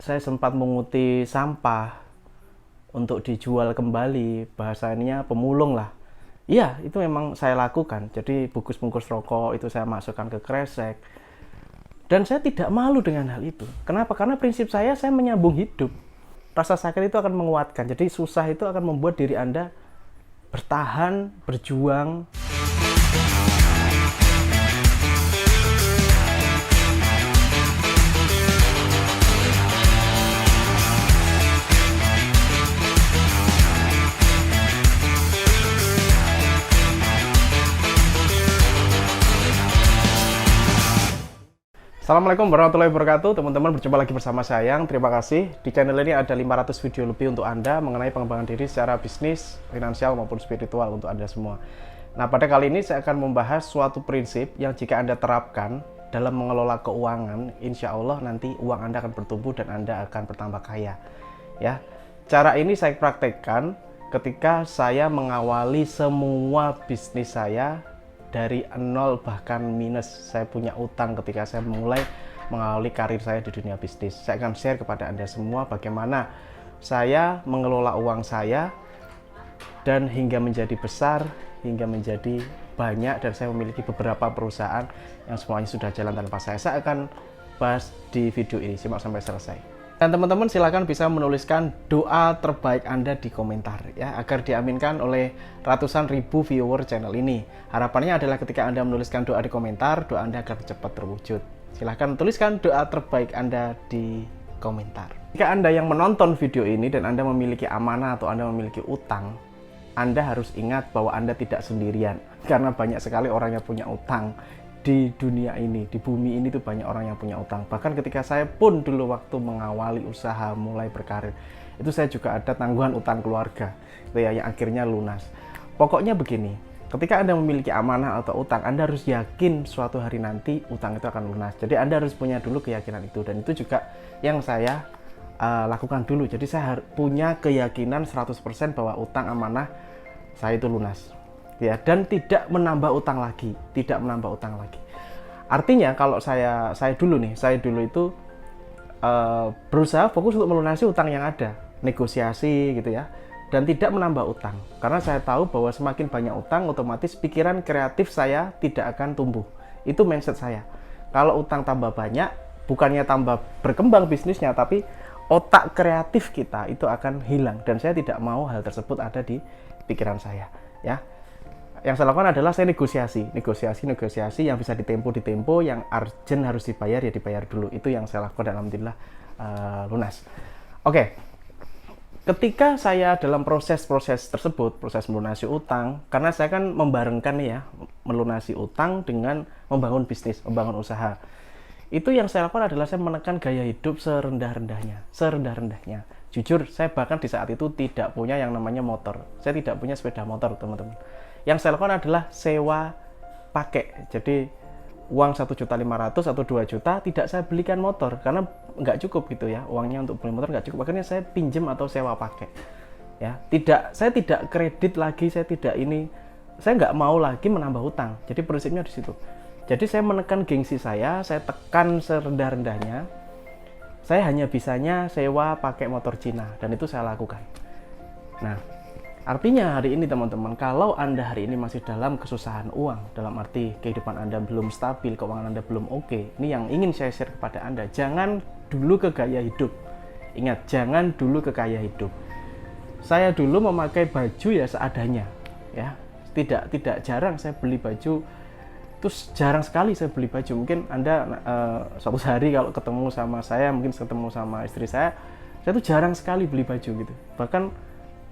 saya sempat menguti sampah untuk dijual kembali, bahasanya pemulung lah. Iya, itu memang saya lakukan. Jadi bungkus-bungkus rokok itu saya masukkan ke kresek. Dan saya tidak malu dengan hal itu. Kenapa? Karena prinsip saya menyambung hidup. Rasa sakit itu akan menguatkan. Jadi susah itu akan membuat diri Anda bertahan, berjuang. Assalamualaikum warahmatullahi wabarakatuh, teman-teman, berjumpa lagi bersama saya. Terima kasih. Di channel ini ada 500 video lebih untuk Anda mengenai pengembangan diri secara bisnis, finansial maupun spiritual untuk Anda semua. Nah, pada kali ini saya akan membahas suatu prinsip yang jika Anda terapkan dalam mengelola keuangan, insya Allah nanti uang Anda akan bertumbuh dan Anda akan bertambah kaya. Ya, cara ini saya praktekkan ketika saya mengawali semua bisnis saya dari nol bahkan minus. Saya punya utang ketika saya mulai mengawali karir saya di dunia bisnis. Saya akan share kepada Anda semua bagaimana saya mengelola uang saya dan hingga menjadi besar, hingga menjadi banyak, dan saya memiliki beberapa perusahaan yang semuanya sudah jalan tanpa saya. Saya akan bahas di video ini, simak sampai selesai. Dan teman-teman silakan bisa menuliskan doa terbaik Anda di komentar ya, agar diaminkan oleh ratusan ribu viewer channel ini. Harapannya adalah ketika Anda menuliskan doa di komentar, doa Anda akan cepat terwujud. Silakan tuliskan doa terbaik Anda di komentar. Jika Anda yang menonton video ini dan Anda memiliki amanah atau Anda memiliki utang, Anda harus ingat bahwa Anda tidak sendirian. Karena banyak sekali orang yang punya utang. Di dunia ini, di bumi ini tuh banyak orang yang punya utang. Bahkan ketika saya pun dulu waktu mengawali usaha, mulai berkarir, itu saya juga ada tanggungan utang keluarga, itu ya, yang akhirnya lunas. Pokoknya begini, ketika Anda memiliki amanah atau utang, Anda harus yakin suatu hari nanti utang itu akan lunas. Jadi Anda harus punya dulu keyakinan itu, dan itu juga yang saya lakukan dulu. Jadi saya punya keyakinan 100% bahwa utang amanah saya itu lunas. Ya, dan tidak menambah utang lagi, tidak menambah utang lagi. Artinya kalau saya dulu itu berusaha fokus untuk melunasi utang yang ada, negosiasi gitu ya, dan tidak menambah utang. Karena saya tahu bahwa semakin banyak utang, otomatis pikiran kreatif saya tidak akan tumbuh. Itu mindset saya. Kalau utang tambah banyak, bukannya tambah berkembang bisnisnya, tapi otak kreatif kita itu akan hilang, dan saya tidak mau hal tersebut ada di pikiran saya, ya. Yang saya lakukan adalah saya negosiasi yang bisa ditempo, yang urgent harus dibayar ya dibayar dulu. Itu yang saya lakukan, dan alhamdulillah lunas. Oke. Ketika saya dalam proses tersebut, proses melunasi utang, karena saya kan membarengkan ya, melunasi utang dengan membangun bisnis, membangun usaha. Itu yang saya lakukan adalah saya menekan gaya hidup serendah-rendahnya. Jujur, saya bahkan di saat itu tidak punya yang namanya motor. Saya tidak punya sepeda motor, teman-teman. Yang saya lakukan adalah sewa pakai. Jadi uang 1.500.000 atau 2 juta tidak saya belikan motor karena nggak cukup gitu ya, uangnya untuk beli motor nggak cukup. Akhirnya saya pinjam atau sewa pakai. Ya, saya tidak kredit lagi, saya nggak mau lagi menambah hutang. Jadi prinsipnya di situ. Jadi saya menekan gengsi saya tekan serendah-rendahnya. Saya hanya bisanya sewa pakai motor Cina, dan itu saya lakukan. Nah, artinya hari ini teman-teman, kalau Anda hari ini masih dalam kesusahan uang, dalam arti kehidupan Anda belum stabil, keuangan Anda belum oke, ini yang ingin saya share kepada Anda. Jangan dulu ke gaya hidup. Ingat, jangan dulu ke gaya hidup. Saya dulu memakai baju ya seadanya, ya. Tidak jarang saya beli baju. Terus jarang sekali saya beli baju. Mungkin Anda suatu hari kalau ketemu sama saya, mungkin ketemu sama istri saya tuh jarang sekali beli baju gitu. Bahkan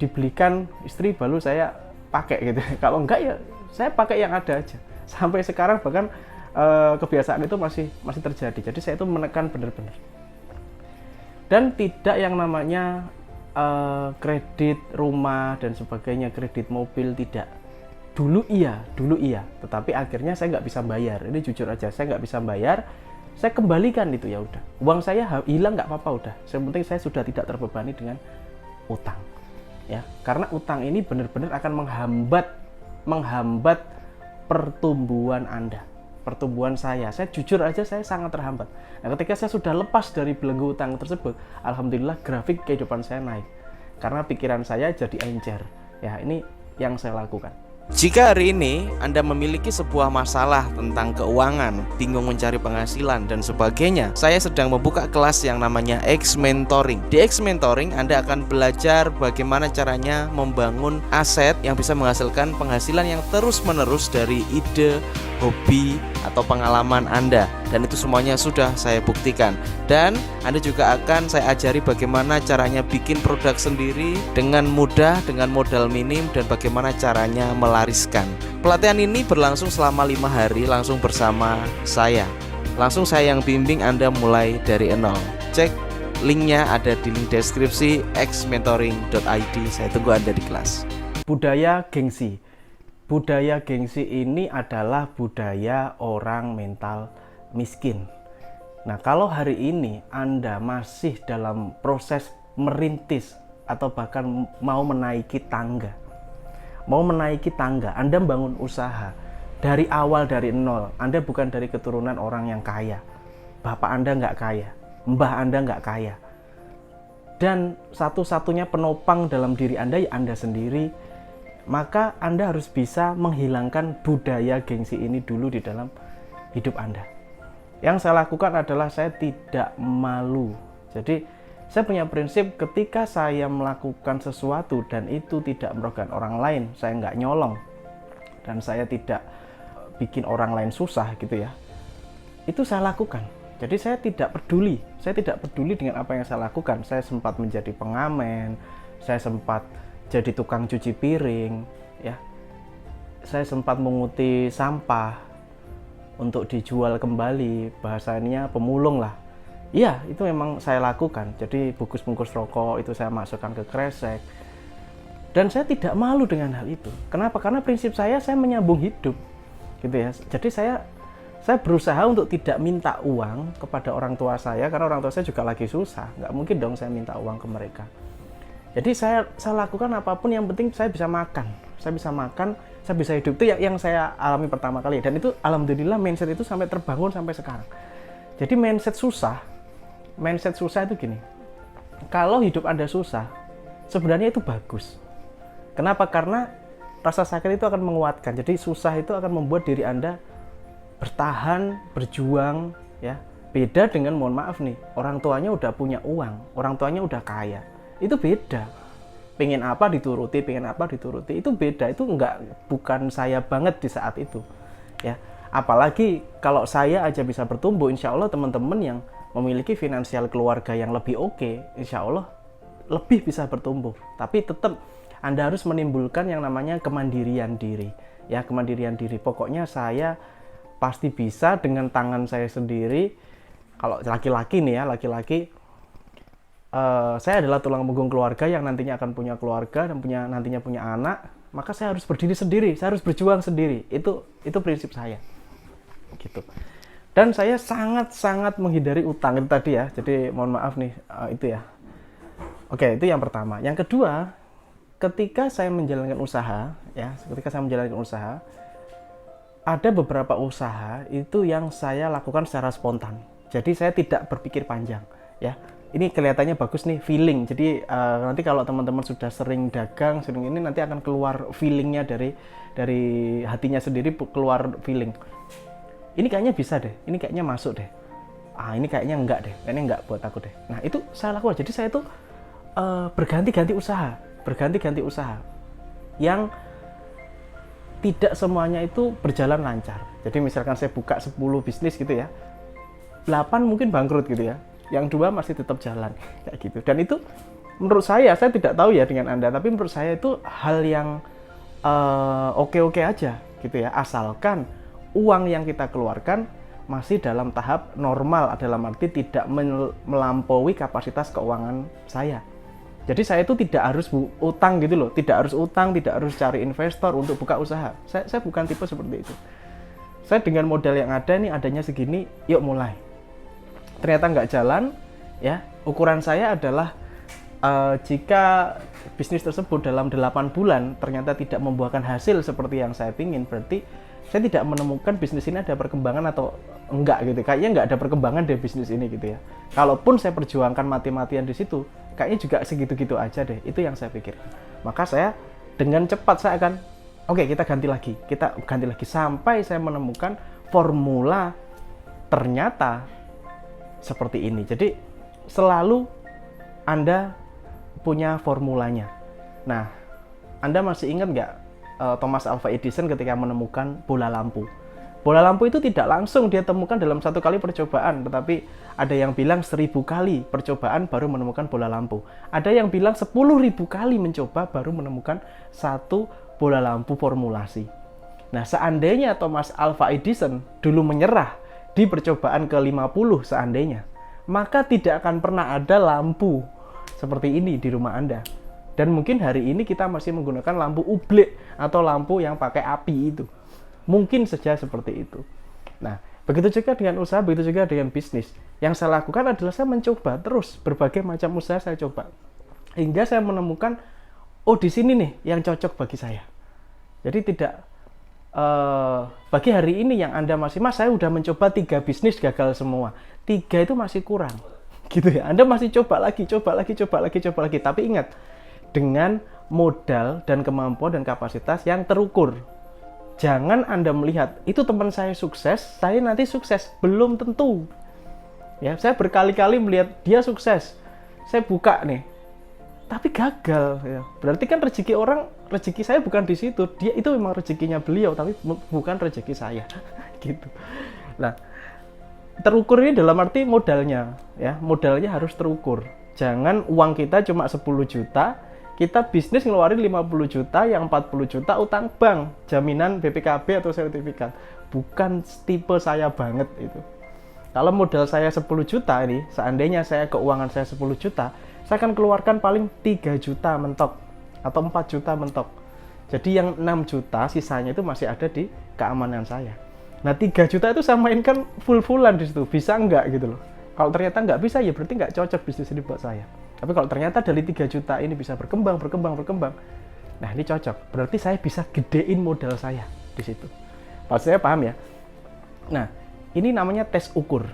dibelikan istri baru saya pakai gitu. Kalau enggak ya saya pakai yang ada aja. Sampai sekarang bahkan kebiasaan itu masih terjadi. Jadi saya itu menekan benar-benar. Dan tidak yang namanya kredit rumah dan sebagainya, kredit mobil, tidak. Dulu iya, tetapi akhirnya saya nggak bisa bayar. Ini jujur aja, saya nggak bisa bayar. Saya kembalikan itu, ya udah. Uang saya hilang nggak apa-apa, udah. Yang penting saya sudah tidak terbebani dengan utang. Ya, karena utang ini benar-benar akan menghambat pertumbuhan Anda. pertumbuhan saya jujur aja saya sangat terhambat. Nah, ketika saya sudah lepas dari belenggu utang tersebut, alhamdulillah grafik kehidupan saya naik karena pikiran saya jadi encer. Ya, ini yang saya lakukan. Jika hari ini Anda memiliki sebuah masalah tentang keuangan, bingung mencari penghasilan dan sebagainya, saya sedang membuka kelas yang namanya X Mentoring. Di X Mentoring Anda akan belajar bagaimana caranya membangun aset yang bisa menghasilkan penghasilan yang terus-menerus dari ide, hobi, atau pengalaman Anda. Dan itu semuanya sudah saya buktikan. Dan Anda juga akan saya ajari bagaimana caranya bikin produk sendiri dengan mudah, dengan modal minim, dan bagaimana caranya melariskan. Pelatihan ini berlangsung selama 5 hari langsung bersama saya. Langsung saya yang bimbing Anda mulai dari nol. Cek linknya ada di link deskripsi xmentoring.id. Saya tunggu Anda di kelas. Budaya gengsi. Budaya gengsi ini adalah budaya orang mental miskin. Nah, kalau hari ini Anda masih dalam proses merintis atau bahkan mau menaiki tangga, Anda bangun usaha dari awal, dari nol. Anda bukan dari keturunan orang yang kaya, bapak Anda nggak kaya, mbah Anda nggak kaya, dan satu-satunya penopang dalam diri Anda ya Anda sendiri. Maka Anda harus bisa menghilangkan budaya gengsi ini dulu di dalam hidup Anda. Yang saya lakukan adalah saya tidak malu. Jadi saya punya prinsip ketika saya melakukan sesuatu dan itu tidak merugikan orang lain, saya nggak nyolong dan saya tidak bikin orang lain susah gitu ya, itu saya lakukan. Jadi saya tidak peduli dengan apa yang saya lakukan. Saya sempat menjadi pengamen, saya sempat jadi tukang cuci piring, ya. Saya sempat menguti sampah untuk dijual kembali, bahasanya pemulung lah. Iya, itu memang saya lakukan. Jadi bungkus-bungkus rokok itu saya masukkan ke kresek. Dan saya tidak malu dengan hal itu. Kenapa? Karena prinsip saya menyambung hidup, gitu ya. Jadi saya berusaha untuk tidak minta uang kepada orang tua saya karena orang tua saya juga lagi susah. Nggak mungkin dong saya minta uang ke mereka. Jadi saya lakukan apapun yang penting saya bisa makan, saya bisa hidup. Itu yang saya alami pertama kali. Dan itu alhamdulillah mindset itu sampai terbangun sampai sekarang. Jadi mindset susah itu gini. Kalau hidup Anda susah, sebenarnya itu bagus. Kenapa? Karena rasa sakit itu akan menguatkan. Jadi susah itu akan membuat diri Anda bertahan, berjuang, ya. Beda dengan, mohon maaf nih, orang tuanya udah punya uang, orang tuanya udah kaya. Itu beda. Pengen apa dituruti, itu beda. Itu bukan saya banget di saat itu, ya. Apalagi kalau saya aja bisa bertumbuh, insya Allah teman-teman yang memiliki finansial keluarga yang lebih oke, insya Allah lebih bisa bertumbuh. Tapi tetap Anda harus menimbulkan yang namanya kemandirian diri, ya, kemandirian diri. Pokoknya saya pasti bisa dengan tangan saya sendiri. Kalau laki-laki nih ya, saya adalah tulang punggung keluarga yang nantinya akan punya keluarga dan nantinya punya anak, maka saya harus berdiri sendiri, saya harus berjuang sendiri. Itu prinsip saya, gitu. Dan saya sangat menghindari utang itu tadi ya. Jadi mohon maaf nih, itu ya. Oke, itu yang pertama. Yang kedua, ketika saya menjalankan usaha, ada beberapa usaha itu yang saya lakukan secara spontan. Jadi saya tidak berpikir panjang, ya. Ini kelihatannya bagus nih, feeling. Jadi nanti kalau teman-teman sudah sering dagang, sering ini nanti akan keluar feelingnya dari hatinya sendiri, keluar feeling. Ini kayaknya bisa deh, ini kayaknya masuk deh. Ini kayaknya enggak deh, ini enggak buat aku deh. Nah itu saya lakukan. Jadi saya tuh berganti-ganti usaha, yang tidak semuanya itu berjalan lancar. Jadi misalkan saya buka 10 bisnis gitu ya, 8 mungkin bangkrut gitu ya, yang 2 masih tetap jalan kayak gitu. Dan itu menurut saya tidak tahu ya dengan Anda, tapi menurut saya itu hal yang oke-oke aja gitu ya, asalkan uang yang kita keluarkan masih dalam tahap normal, dalam arti tidak melampaui kapasitas keuangan saya. Jadi saya itu tidak harus utang gitu loh, tidak harus cari investor untuk buka usaha. Saya bukan tipe seperti itu. Saya dengan modal yang ada nih, adanya segini, yuk mulai. Ternyata nggak jalan, ya. Ukuran saya adalah jika bisnis tersebut dalam 8 bulan ternyata tidak membuahkan hasil seperti yang saya pingin, berarti saya tidak menemukan bisnis ini ada perkembangan atau enggak gitu. Kayaknya enggak ada perkembangan dari bisnis ini gitu ya. Kalaupun saya perjuangkan mati-matian di situ, kayaknya juga segitu-gitu aja deh. Itu yang saya pikir. Maka saya dengan cepat saya akan, oke, kita ganti lagi sampai saya menemukan formula ternyata seperti ini. Jadi selalu Anda punya formulanya. Nah, Anda masih ingat nggak Thomas Alva Edison ketika menemukan bola lampu? Bola lampu itu tidak langsung dia temukan dalam satu kali percobaan, tetapi ada yang bilang 1000 kali percobaan baru menemukan bola lampu. Ada yang bilang 10.000 kali mencoba baru menemukan satu bola lampu formulasi. Nah, seandainya Thomas Alva Edison dulu menyerah di percobaan ke-50 seandainya, maka tidak akan pernah ada lampu seperti ini di rumah Anda. Dan mungkin hari ini kita masih menggunakan lampu ublek atau lampu yang pakai api itu. Mungkin saja seperti itu. Nah, begitu juga dengan usaha, begitu juga dengan bisnis. Yang saya lakukan adalah saya mencoba terus berbagai macam usaha saya coba. Hingga saya menemukan, oh di sini nih yang cocok bagi saya. Jadi tidak, bagi hari ini yang Anda masih, Mas saya udah mencoba 3 bisnis gagal semua. 3 itu masih kurang. Gitu ya, Anda masih coba lagi. Tapi ingat, dengan modal dan kemampuan dan kapasitas yang terukur. Jangan Anda melihat, itu teman saya sukses, saya nanti sukses. Belum tentu. Ya, saya berkali-kali melihat dia sukses. Saya buka nih, tapi gagal. Ya. Berarti kan rezeki saya bukan di situ. Dia itu memang rezekinya beliau, tapi bukan rezeki saya. Gitu. Nah, terukur ini dalam arti modalnya. Ya, modalnya harus terukur. Jangan uang kita cuma 10 juta, kita bisnis ngeluarin 50 juta, yang 40 juta utang bank, jaminan BPKB atau sertifikat. Bukan tipe saya banget itu. Kalau modal saya 10 juta ini, seandainya keuangan saya 10 juta, saya akan keluarkan paling 3 juta mentok atau 4 juta mentok. Jadi yang 6 juta sisanya itu masih ada di keamanan saya. Nah, 3 juta itu saya mainkan full-fullan di situ. Bisa enggak gitu loh. Kalau ternyata nggak bisa, ya berarti nggak cocok bisnis ini buat saya. Tapi kalau ternyata dari 3 juta ini bisa berkembang, nah ini cocok. Berarti saya bisa gedein modal saya di situ. Pasti saya paham ya. Nah, ini namanya tes ukur.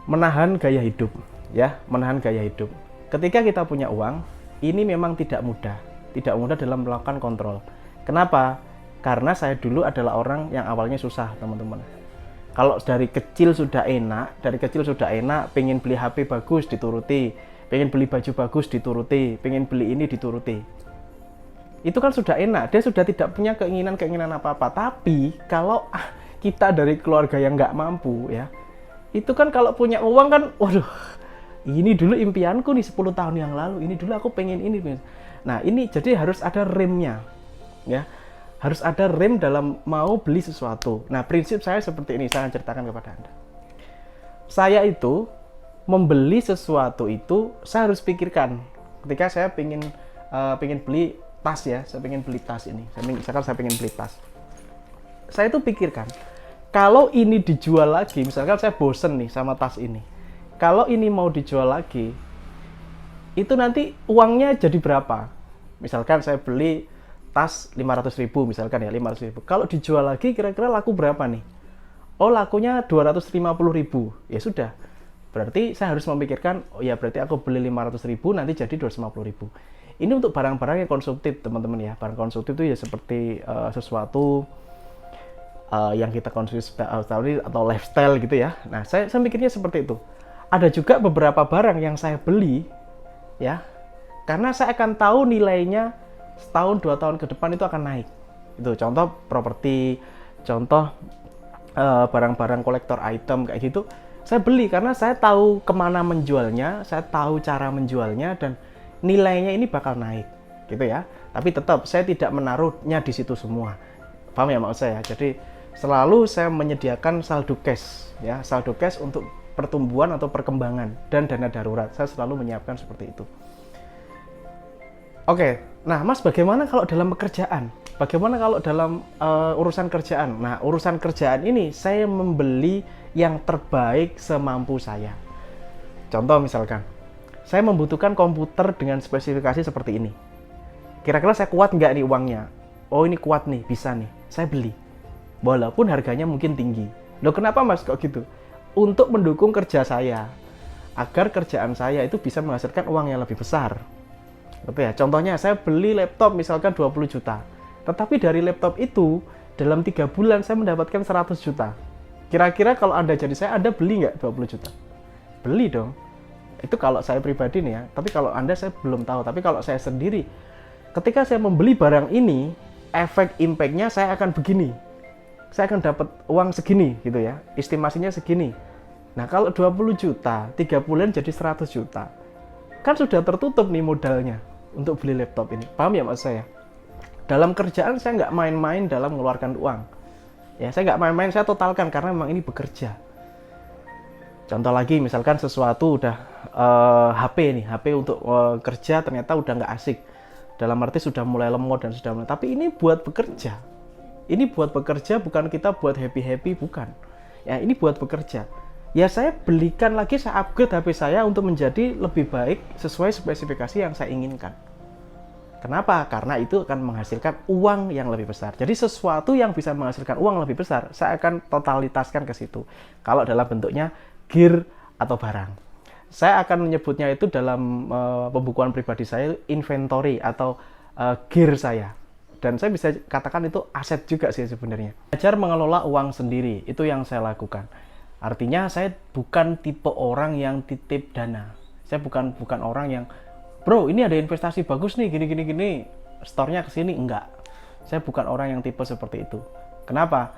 Menahan gaya hidup, ya, menahan gaya hidup. Ketika kita punya uang, ini memang tidak mudah dalam melakukan kontrol. Kenapa? Karena saya dulu adalah orang yang awalnya susah, teman-teman. Kalau dari kecil sudah enak, pengen beli HP bagus dituruti, pengen beli baju bagus dituruti, pengen beli ini dituruti. Itu kan sudah enak, dia sudah tidak punya keinginan apa-apa. Tapi kalau kita dari keluarga yang nggak mampu ya, itu kan kalau punya uang kan, waduh, ini dulu impianku nih 10 tahun yang lalu, ini dulu aku pengen ini. Nah ini jadi harus ada remnya, ya. Harus ada rem dalam mau beli sesuatu. Nah, prinsip saya seperti ini, saya akan ceritakan kepada Anda. Saya itu membeli sesuatu itu saya harus pikirkan. Ketika saya pengen beli tas ya, saya pengen beli tas ini. Misalkan saya pengen beli tas. Saya itu pikirkan, kalau ini dijual lagi, misalkan saya bosen nih sama tas ini. Kalau ini mau dijual lagi, itu nanti uangnya jadi berapa? Misalkan saya beli tas 500.000 misalkan ya, 500.000. Kalau dijual lagi kira-kira laku berapa nih? Oh, lakunya 250.000. Ya sudah. Berarti saya harus memikirkan, oh ya berarti aku beli 500.000 nanti jadi 250.000. Ini untuk barang-barang yang konsumtif, teman-teman ya. Barang konsumtif itu ya seperti sesuatu yang kita konsumsi atau lifestyle gitu ya. Nah, saya mikirnya seperti itu. Ada juga beberapa barang yang saya beli ya, karena saya akan tahu nilainya setahun 2 tahun ke depan itu akan naik. Itu contoh properti, contoh barang-barang kolektor item kayak gitu. Saya beli karena saya tahu kemana menjualnya, saya tahu cara menjualnya dan nilainya ini bakal naik, gitu ya. Tapi tetap saya tidak menaruhnya di situ semua. Paham ya maksud saya? Jadi selalu saya menyediakan saldo cash, ya, saldo cash untuk pertumbuhan atau perkembangan dan dana darurat. Saya selalu menyiapkan seperti itu. Oke, nah Mas, bagaimana kalau dalam pekerjaan? Bagaimana kalau dalam urusan kerjaan? Nah, urusan kerjaan ini saya membeli yang terbaik semampu saya. Contoh misalkan, saya membutuhkan komputer dengan spesifikasi seperti ini. Kira-kira saya kuat nggak nih uangnya? oh ini kuat nih, bisa nih, saya beli. Walaupun harganya mungkin tinggi. Loh kenapa Mas kok gitu? Untuk mendukung kerja saya, agar kerjaan saya itu bisa menghasilkan uang yang lebih besar. Gitu ya. Contohnya saya beli laptop misalkan 20 juta. Tetapi dari laptop itu dalam 3 bulan saya mendapatkan 100 juta. Kira-kira kalau Anda jadi saya, Anda beli nggak 20 juta? Beli dong. Itu kalau saya pribadi nih ya. Tapi kalau Anda saya belum tahu. Tapi kalau saya sendiri, ketika saya membeli barang ini, efek impact-nya saya akan begini. Saya akan dapat uang segini gitu ya. Estimasinya segini. Nah kalau 20 juta, 3 bulan jadi 100 juta. Kan sudah tertutup nih modalnya untuk beli laptop ini. Paham ya maksud saya? Dalam kerjaan saya nggak main-main dalam mengeluarkan uang. Ya saya nggak main-main, saya totalkan karena memang ini bekerja. Contoh lagi misalkan sesuatu udah HP nih, HP untuk kerja ternyata udah nggak asik. Dalam arti sudah mulai lemot dan sudah mulai. Tapi ini buat bekerja. Ini buat bekerja, bukan kita buat happy-happy, bukan. Ya ini buat bekerja. Ya saya belikan lagi, saya upgrade HP saya untuk menjadi lebih baik sesuai spesifikasi yang saya inginkan. Kenapa? Karena itu akan menghasilkan uang yang lebih besar. Jadi sesuatu yang bisa menghasilkan uang lebih besar, saya akan totalitaskan ke situ. Kalau dalam bentuknya gear atau barang. Saya akan menyebutnya itu dalam pembukuan pribadi saya inventory atau gear saya. Dan saya bisa katakan itu aset juga sih sebenarnya. Belajar mengelola uang sendiri, itu yang saya lakukan. Artinya saya bukan tipe orang yang titip dana. Saya bukan orang yang, bro ini ada investasi bagus nih, gini, store-nya kesini, enggak. Saya bukan orang yang tipe seperti itu. Kenapa?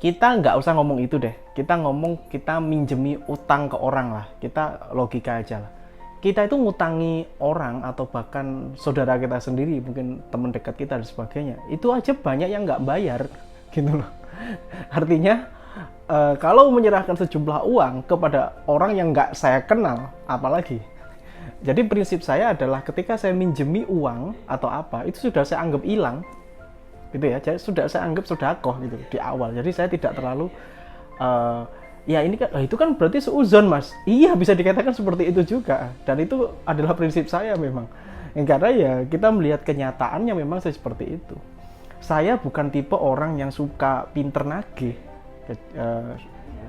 Kita nggak usah ngomong itu deh. Kita ngomong kita minjemi utang ke orang lah. Kita logika aja lah. Kita itu ngutangi orang atau bahkan saudara kita sendiri, mungkin teman dekat kita dan sebagainya. Itu aja banyak yang nggak bayar, gitu loh. Artinya kalau menyerahkan sejumlah uang kepada orang yang nggak saya kenal, apalagi. Jadi prinsip saya adalah ketika saya minjemi uang atau apa, itu sudah saya anggap hilang, gitu ya. Jadi sudah saya anggap sedekah gitu di awal. Jadi saya tidak terlalu ya ini kan, itu kan berarti seuzon Mas. Iya bisa dikatakan seperti itu juga. Dan itu adalah prinsip saya memang. Karena ya kita melihat kenyataannya memang seperti itu. Saya bukan tipe orang yang suka pinter nagih.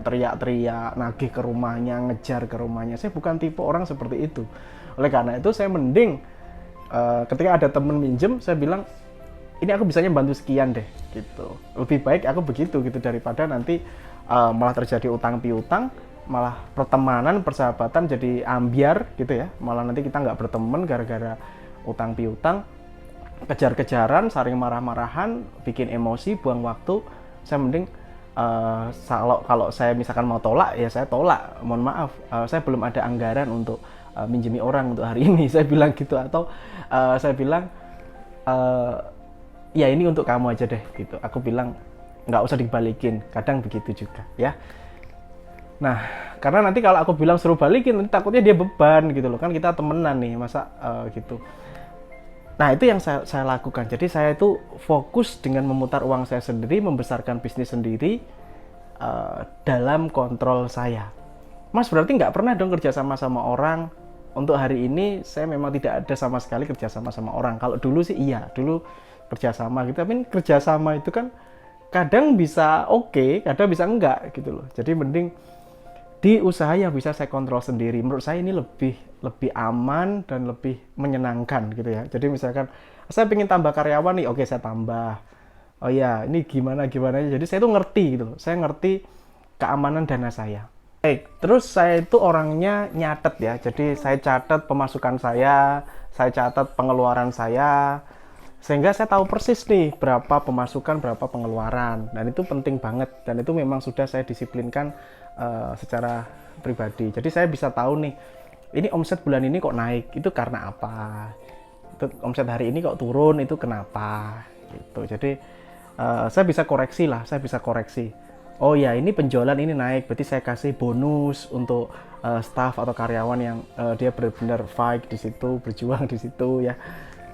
Teriak-teriak, nagih ke rumahnya, ngejar ke rumahnya. Saya bukan tipe orang seperti itu. Oleh karena itu saya mending ketika ada temen minjem, saya bilang, ini aku bisanya bantu sekian deh, gitu. Lebih baik aku begitu gitu daripada nanti malah terjadi utang piutang, malah pertemanan, persahabatan jadi ambiar gitu ya. Malah nanti kita nggak berteman gara-gara utang piutang, kejar-kejaran, saling marah-marahan, bikin emosi, buang waktu. Saya mending kalau saya misalkan mau tolak, ya saya tolak. Mohon maaf, saya belum ada anggaran untuk minjemi orang untuk hari ini. Saya bilang gitu, atau saya bilang ya ini untuk kamu aja deh gitu. Aku bilang nggak usah dibalikin, kadang begitu juga ya. Nah karena nanti kalau aku bilang suruh balikin, nanti takutnya dia beban gitu loh, kan kita temenan nih, masa gitu. Nah itu yang saya lakukan. Jadi saya itu fokus dengan memutar uang saya sendiri, membesarkan bisnis sendiri dalam kontrol saya. Mas berarti nggak pernah dong kerja sama orang? Untuk hari ini saya memang tidak ada sama sekali kerja sama orang. Kalau dulu sih iya, dulu kerjasama gitu. Tapi kerjasama itu kan kadang bisa oke, kadang bisa enggak gitu loh. Jadi mending di usaha yang bisa saya kontrol sendiri. Menurut saya ini lebih aman dan lebih menyenangkan gitu ya. Jadi misalkan saya ingin tambah karyawan nih, oke saya tambah. Oh ya, ini gimana. Jadi saya tuh ngerti gitu loh. Saya ngerti keamanan dana saya. Baik, terus saya itu orangnya nyatet ya. Jadi saya catat pemasukan saya catat pengeluaran saya. Sehingga saya tahu persis nih berapa pemasukan, berapa pengeluaran. Dan itu penting banget. Dan itu memang sudah saya disiplinkan secara pribadi. Jadi saya bisa tahu nih, ini omset bulan ini kok naik, itu karena apa? Itu omset hari ini kok turun, itu kenapa? Gitu. Jadi saya bisa koreksi lah, Oh ya, ini penjualan ini naik, berarti saya kasih bonus untuk staff atau karyawan yang dia benar-benar fight di situ, berjuang di situ ya.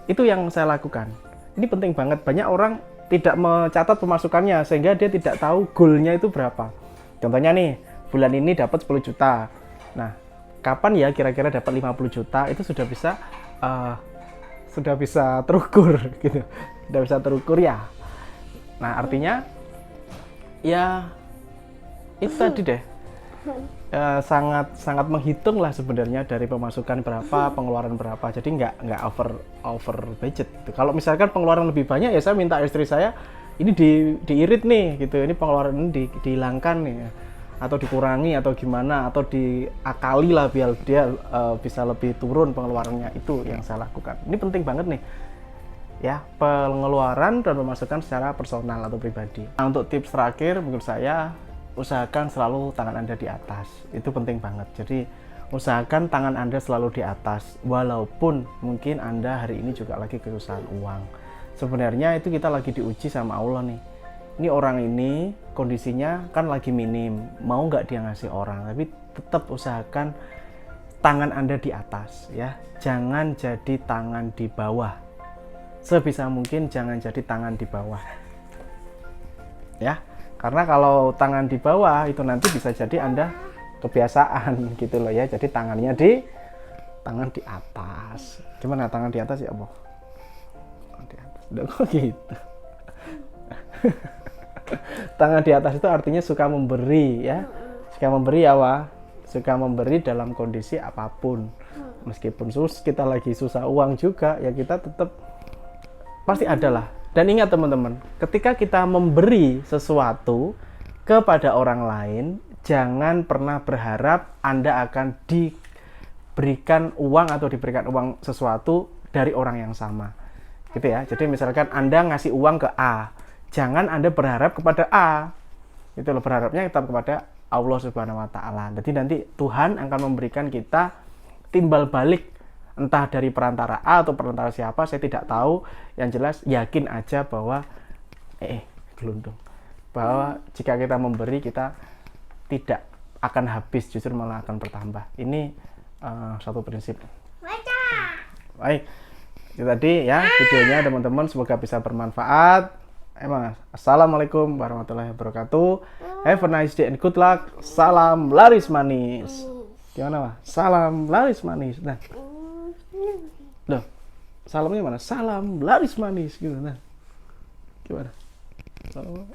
Itu yang saya lakukan. Ini penting banget. Banyak orang tidak mencatat pemasukannya sehingga dia tidak tahu goalnya itu berapa. Contohnya nih, bulan ini dapat 10 juta. Nah, kapan ya kira-kira dapat 50 juta? Itu sudah bisa sudah bisa terukur gitu, sudah bisa terukur ya. Nah artinya ya itu tadi deh, sangat menghitung lah sebenarnya dari pemasukan berapa, pengeluaran berapa. Jadi nggak over budget gitu. Kalau misalkan pengeluaran lebih banyak ya saya minta istri saya ini diirit nih gitu, ini pengeluaran ini dihilangkan nih, atau dikurangi atau gimana, atau diakali lah biar dia bisa lebih turun pengeluarannya. Itu yang saya lakukan. Ini penting banget nih ya, pengeluaran dan pemasukan secara personal atau pribadi. Nah, untuk tips terakhir menurut saya, usahakan selalu tangan Anda di atas. Itu penting banget. Jadi usahakan tangan Anda selalu di atas, walaupun mungkin Anda hari ini juga lagi kesusahan uang. Sebenarnya itu kita lagi diuji sama Allah nih. Ini orang ini kondisinya kan lagi minim, mau nggak dia ngasih orang, tapi tetap usahakan tangan Anda di atas ya. Jangan jadi tangan di bawah. Sebisa mungkin jangan jadi tangan di bawah ya, karena kalau tangan di bawah itu nanti bisa jadi Anda kebiasaan gitu loh ya. Jadi tangan di atas. Gimana tangan di atas ya Allah? Di atas. Udah kok gitu. Tangan di atas itu artinya suka memberi ya. Suka memberi ya Wah. Suka memberi dalam kondisi apapun. Meskipun kita lagi susah uang juga ya, kita tetap pasti ada lah. Dan ingat teman-teman, ketika kita memberi sesuatu kepada orang lain, jangan pernah berharap Anda akan diberikan uang atau diberikan uang sesuatu dari orang yang sama. Gitu ya. Jadi misalkan Anda ngasih uang ke A, jangan Anda berharap kepada A. Itu loh, berharapnya tetap kepada Allah Subhanahu wa taala. Jadi nanti Tuhan akan memberikan kita timbal balik, entah dari perantara A atau perantara siapa, saya tidak tahu. Yang jelas yakin aja bahwa gelundung, bahwa jika kita memberi, kita tidak akan habis, justru malah akan bertambah. Ini satu prinsip. Baik, itu tadi ya videonya teman-teman, semoga bisa bermanfaat. Assalamualaikum warahmatullahi wabarakatuh. Have a nice day and good luck. Salam laris manis. Gimana Wah? Salam laris manis. Nah, loh, salamnya mana? Salam laris manis gitu. Nah, gimana? Salam.